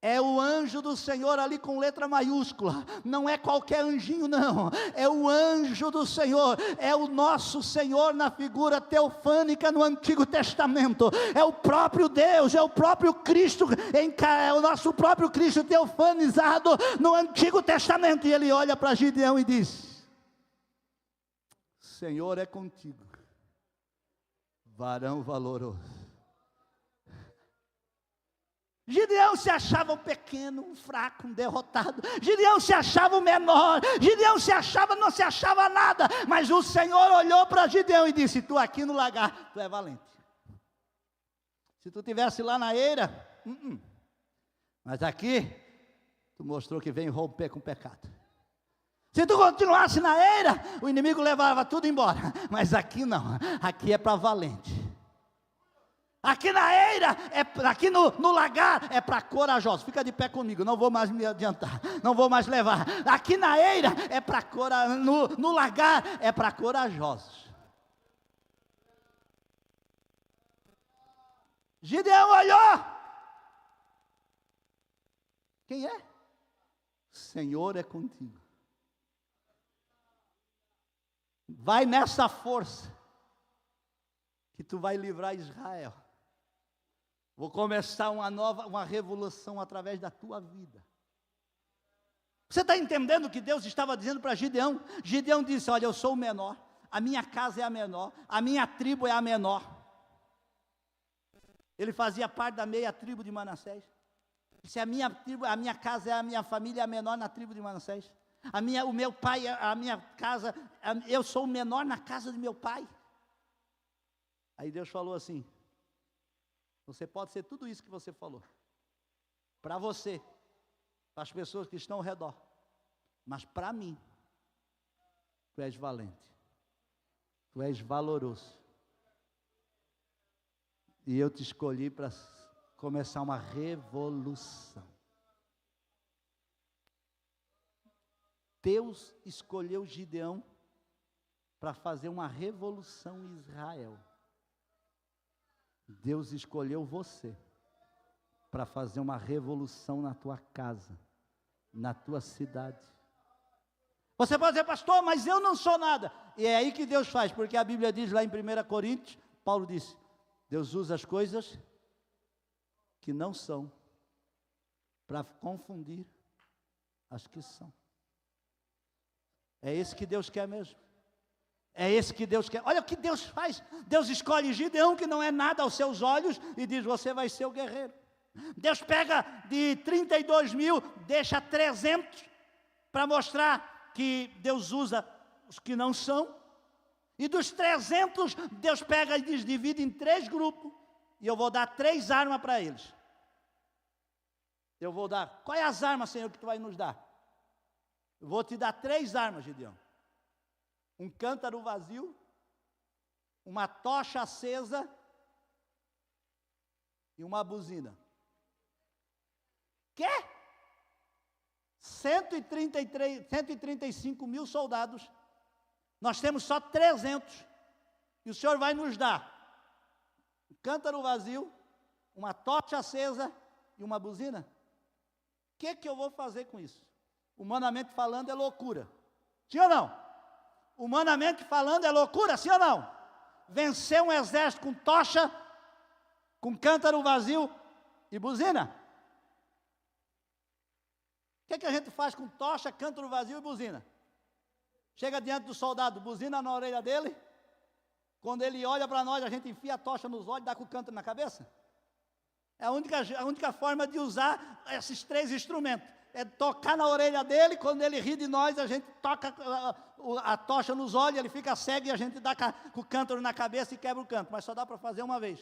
É o anjo do Senhor ali com letra maiúscula, não é qualquer anjinho não, é o anjo do Senhor, é o nosso Senhor na figura teofânica no Antigo Testamento, é o próprio Deus, é o próprio Cristo, é o nosso próprio Cristo teofanizado no Antigo Testamento. E ele olha para Gideão e diz: Senhor é contigo, varão valoroso. Gideão se achava um pequeno, um fraco, um derrotado. Gideão se achava o menor. Gideão não se achava nada. Mas o Senhor olhou para Gideão e disse: tu aqui no lagar, tu é valente. Se tu estivesse lá na eira, mas aqui, tu mostrou que vem romper com o pecado. Se tu continuasse na eira, o inimigo levava tudo embora. Mas aqui não, aqui é para valente. Aqui na eira, aqui no lagar, é para corajosos. Fica de pé comigo, não vou mais me adiantar, não vou mais levar. Aqui na eira, é para no lagar, é para corajosos. Gideão olhou. Quem é? Senhor é contigo. Vai nessa força, que tu vai livrar Israel. Vou começar uma revolução através da tua vida. Você está entendendo o que Deus estava dizendo para Gideão? Gideão disse: olha, eu sou o menor, a minha casa é a menor, a minha tribo é a menor. Ele fazia parte da meia tribo de Manassés. Se a minha tribo, a minha casa é a minha família, é a menor na tribo de Manassés. O meu pai, a minha casa, eu sou o menor na casa de meu pai. Aí Deus falou assim: você pode ser tudo isso que você falou, para você, para as pessoas que estão ao redor, mas para mim, tu és valente, tu és valoroso, e eu te escolhi para começar uma revolução. Deus escolheu Gideão para fazer uma revolução em Israel. Deus escolheu você para fazer uma revolução na tua casa, na tua cidade. Você pode dizer: pastor, mas eu não sou nada. E é aí que Deus faz, porque a Bíblia diz lá em 1 Coríntios, Paulo disse: Deus usa as coisas que não são para confundir as que são. É esse que Deus quer mesmo. É esse que Deus quer. Olha o que Deus faz. Deus escolhe Gideão, que não é nada aos seus olhos, e diz: você vai ser o guerreiro. Deus pega de 32 mil, deixa 300, para mostrar que Deus usa os que não são. E dos 300, Deus pega e diz: divide em 3 grupos, e eu vou dar 3 armas para eles. Eu vou dar. Quais as armas, Senhor, que tu vai nos dar? Eu vou te dar 3 armas, Gideão. Um cântaro vazio, uma tocha acesa e uma buzina. Quê? 135 mil soldados, nós temos só 300, e o Senhor vai nos dar um cântaro vazio, uma tocha acesa e uma buzina? O que eu vou fazer com isso? Humanamente falando, é loucura. Sim ou não? Humanamente falando é loucura, sim ou não? Vencer um exército com tocha, com cântaro vazio e buzina. O que a gente faz com tocha, cântaro vazio e buzina? Chega diante do soldado, buzina na orelha dele. Quando ele olha para nós, a gente enfia a tocha nos olhos e dá com o cântaro na cabeça. É a única forma de usar esses 3 instrumentos. É tocar na orelha dele, quando ele ri de nós, a gente toca a tocha nos olhos, ele fica cego e a gente dá com o cântaro na cabeça e quebra o cântaro. Mas só dá para fazer uma vez.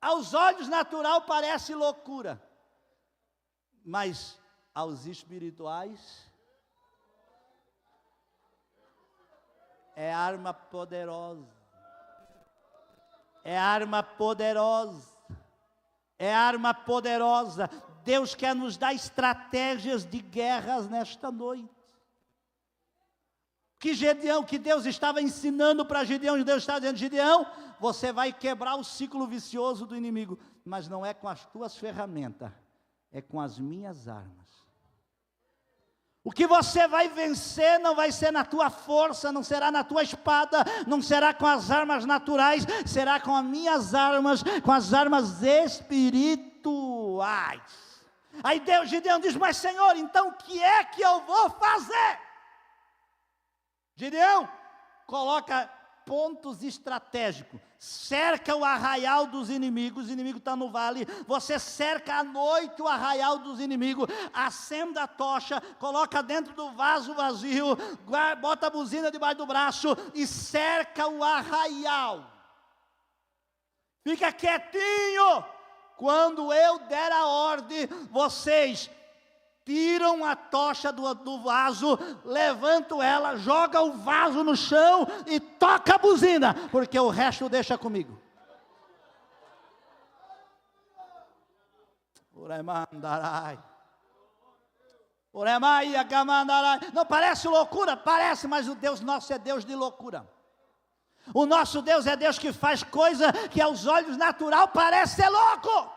Aos olhos natural parece loucura, mas aos espirituais é arma poderosa. É arma poderosa. É arma poderosa. Deus quer nos dar estratégias de guerras nesta noite. Que Deus estava ensinando para Gideão, Deus estava dizendo: Gideão, você vai quebrar o ciclo vicioso do inimigo, mas não é com as tuas ferramentas, é com as minhas armas. O que você vai vencer não vai ser na tua força, não será na tua espada, não será com as armas naturais, será com as minhas armas, com as armas espirituais. Aí Gideão diz: mas Senhor, então o que é que eu vou fazer? Gideão coloca pontos estratégicos, cerca o arraial dos inimigos, o inimigo está no vale, você cerca à noite o arraial dos inimigos, acenda a tocha, coloca dentro do vaso vazio, bota a buzina debaixo do braço e cerca o arraial. Fica quietinho, quando eu der a ordem, vocês tiram a tocha do vaso, levantam ela, joga o vaso no chão e toca a buzina, porque o resto deixa comigo. Não parece loucura? Parece, mas o Deus nosso é Deus de loucura. O nosso Deus é Deus que faz coisa que aos olhos natural parece ser louco.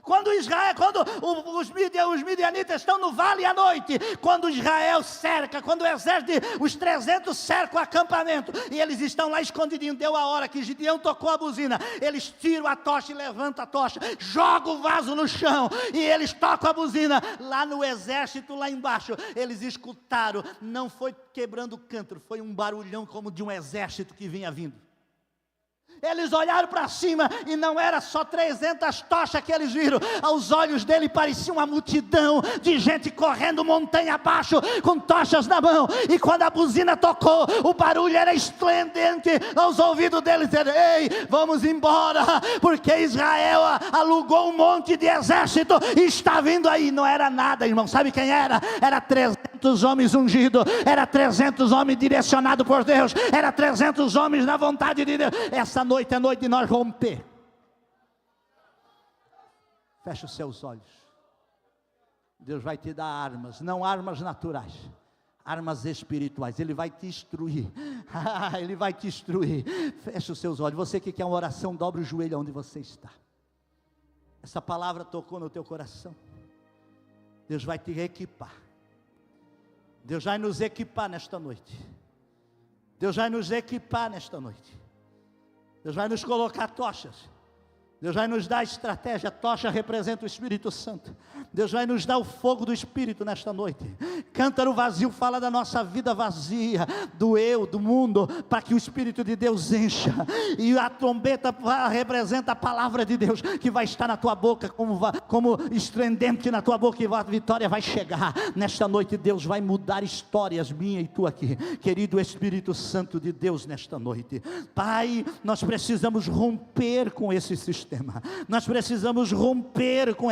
Quando os midianitas estão no vale à noite, quando Israel cerca, quando o exército, os 300 cercam o acampamento, e eles estão lá escondidinhos, deu a hora que Gideão tocou a buzina, eles tiram a tocha e levantam a tocha, jogam o vaso no chão, e eles tocam a buzina, lá no exército, lá embaixo, eles escutaram, não foi quebrando o cântaro, foi um barulhão como de um exército que vinha vindo. Eles olharam para cima e não era só 300 tochas que eles viram. Aos olhos dele parecia uma multidão de gente correndo montanha abaixo com tochas na mão. E quando a buzina tocou, o barulho era esplendente aos ouvidos deles. Ei, vamos embora, porque Israel alugou um monte de exército e está vindo aí. Não era nada, irmão. Sabe quem era? Era 300 homens ungidos. Era 300 homens direcionados por Deus. Era 300 homens na vontade de Deus. Essa noite é noite de nós romper. Feche os seus olhos. Deus vai te dar armas, não armas naturais, armas espirituais. Ele vai te instruir. Ele vai te instruir. Feche os seus olhos. Você que quer uma oração, dobre o joelho onde você está. Essa palavra tocou no teu coração. Deus vai te equipar. Deus vai nos equipar nesta noite. Deus vai nos equipar nesta noite. Deus vai nos colocar tochas. Deus vai nos dar estratégia. A tocha representa o Espírito Santo. Deus vai nos dar o fogo do Espírito nesta noite. Cântaro vazio fala da nossa vida vazia, do eu, do mundo, para que o Espírito de Deus encha. E a trombeta representa a palavra de Deus, que vai estar na tua boca, como estridente na tua boca, e a vitória vai chegar. Nesta noite Deus vai mudar histórias, minha e tua aqui. Querido Espírito Santo de Deus, nesta noite, Pai, nós precisamos romper com esse sistema. Nós precisamos romper com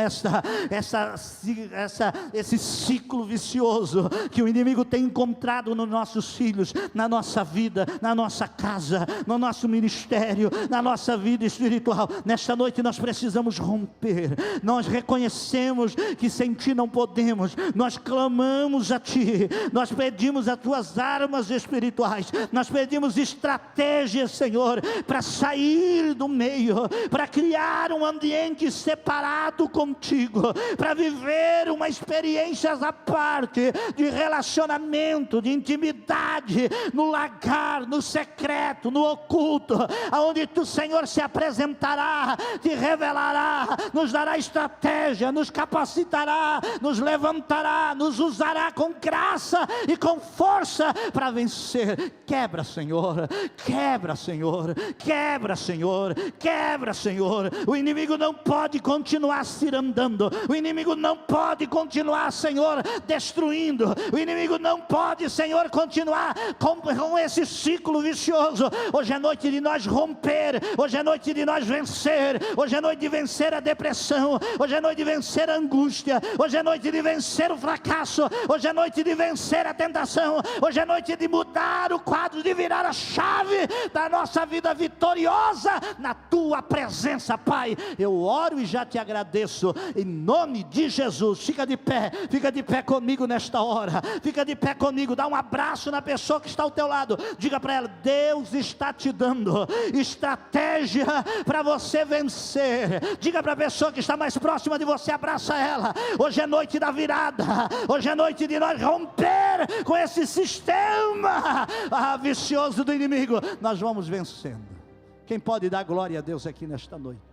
esse ciclo vicioso que o inimigo tem encontrado nos nossos filhos, na nossa vida, na nossa casa, no nosso ministério, na nossa vida espiritual. Nesta noite nós precisamos romper. Nós reconhecemos que sem Ti não podemos. Nós clamamos a Ti. Nós pedimos as Tuas armas espirituais. Nós pedimos estratégias, Senhor, para sair do meio, para criar criar um ambiente separado contigo, para viver uma experiência à parte de relacionamento, de intimidade, no lagar, no secreto, no oculto, aonde tu, Senhor, se apresentará, te revelará, nos dará estratégia, nos capacitará, nos levantará, nos usará com graça e com força para vencer. Quebra, Senhor, quebra, Senhor, quebra, Senhor, quebra, Senhor. O inimigo não pode continuar cirandando, o inimigo não pode continuar, Senhor, destruindo, o inimigo não pode, Senhor, continuar com esse ciclo vicioso. Hoje é noite de nós romper, hoje é noite de nós vencer, hoje é noite de vencer a depressão, hoje é noite de vencer a angústia, hoje é noite de vencer o fracasso, hoje é noite de vencer a tentação, hoje é noite de mudar o quadro, de virar a chave da nossa vida vitoriosa na tua presença, Pai. Eu oro e já te agradeço, em nome de Jesus. Fica de pé comigo nesta hora, fica de pé comigo, dá um abraço na pessoa que está ao teu lado, diga para ela: Deus está te dando estratégia para você vencer. Diga para a pessoa que está mais próxima de você, abraça ela. Hoje é noite da virada, hoje é noite de nós romper com esse sistema vicioso do inimigo. Nós vamos vencendo. Quem pode dar glória a Deus aqui nesta noite?